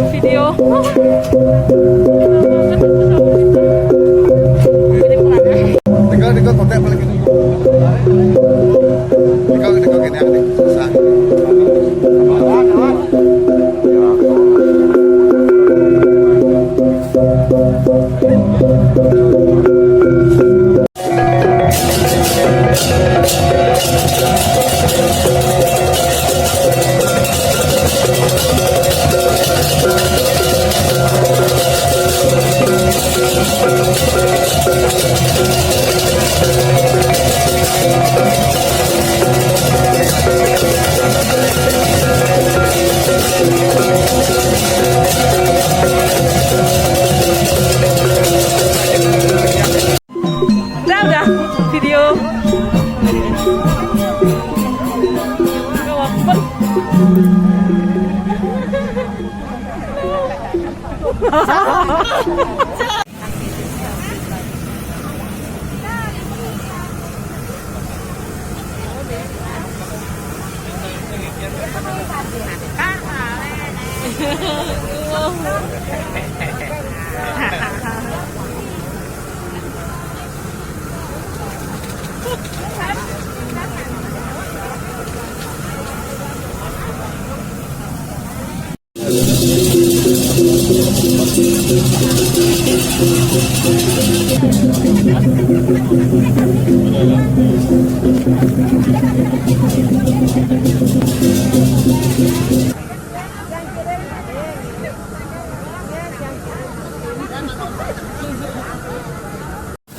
Video. Tinggal kontak balik itu. Tinggal gini aja susah. Udah video.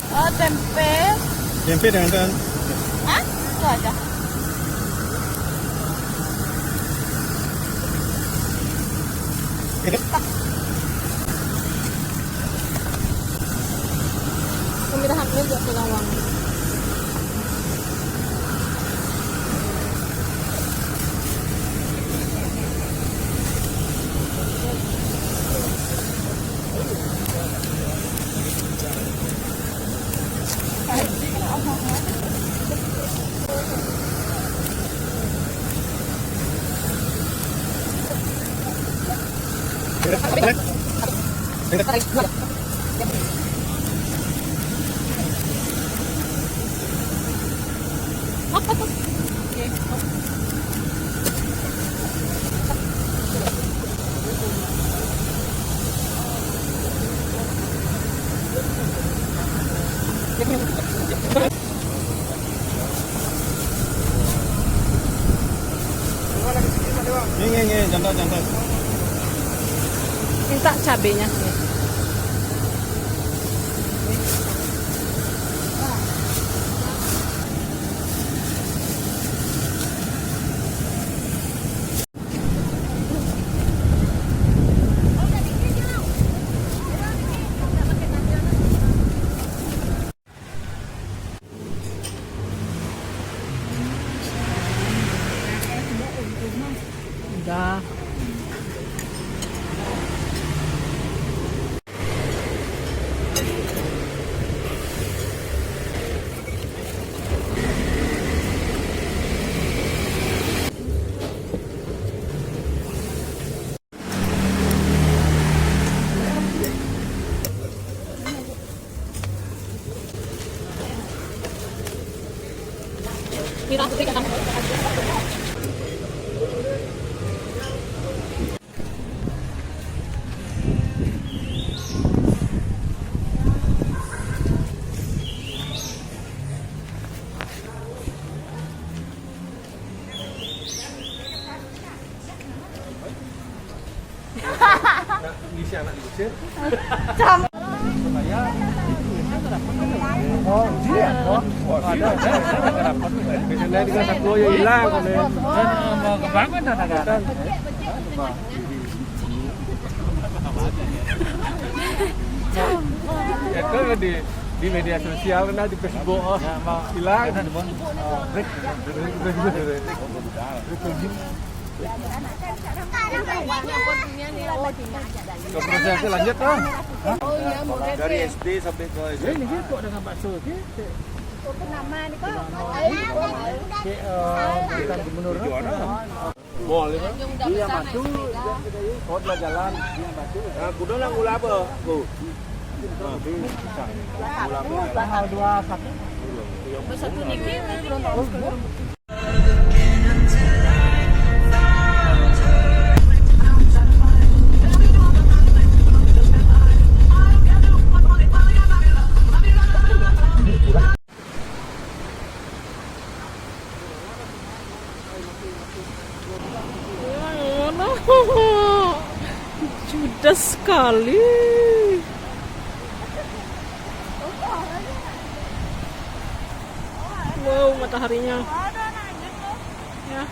Oh, tempe. Tempe dengan Hah? Itu aja. Pemilihan juga pegang uang. Ini jantan. Minta cabenya. Udah. Ngisi anak diusir. Oh, dia. Oh, ada. Biasanya di kata gua ya hilang. Mau kebangun ada. Ya kan di media sosial kan di Facebook mau hilang. Ke prosesnya lanjut kan? Dari SD sampai ke Ini gitu dengan bakso gitu. Bukan gubernur. mall itu. Dia batu. Khotbah jalan. Nah, kudu nang gula apa? Bu. Tanggal 21. Satu niki belum tahu sekolah. Judes sekali. Wow, mataharinya. Ya.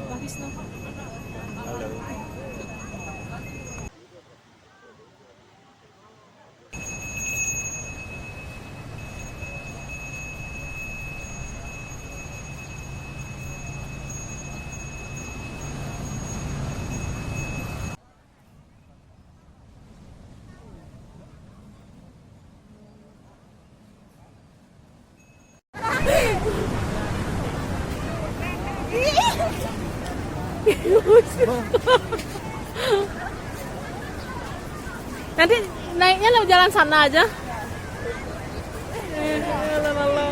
Bagus no? Nanti naiknya lewat jalan sana aja. Lalalala.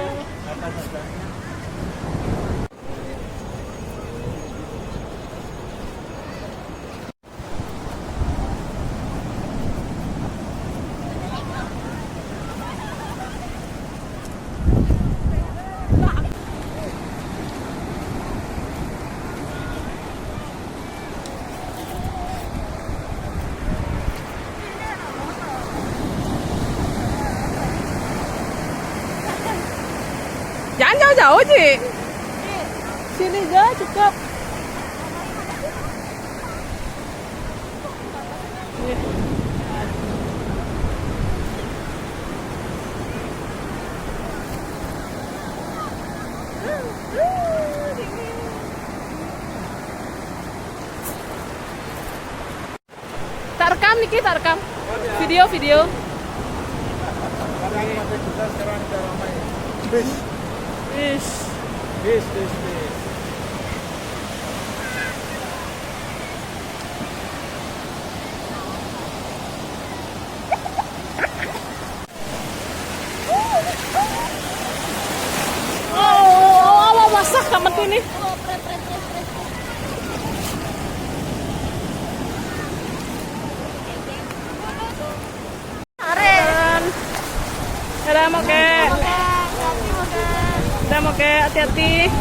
Jangan jauh-jauh, Ci. Sini aja cukup. Tak rekam, Niki, tak rekam. Video. Bis. Oh, masak kamu tuh nih. Dadah mau ke. Dadah mau ke, hati-hati.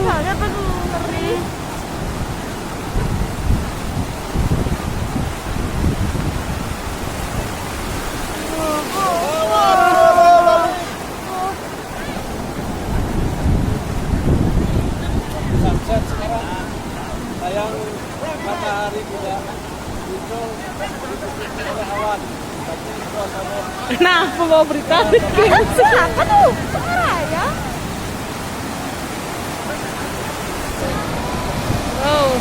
Banget tuh ngeri. Sunset sekarang sayang matahari tidak muncul oleh awan, tapi suasana Nah, pembawa berita. Apa tuh? Suara ya? Oh.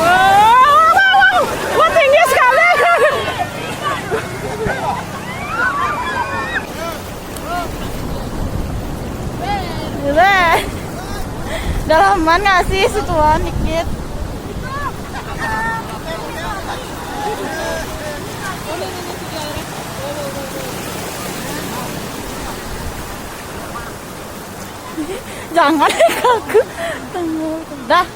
Wow, wah tinggi sekali. Dalaman nggak sih situan dikit? Jangan kaku. Dah.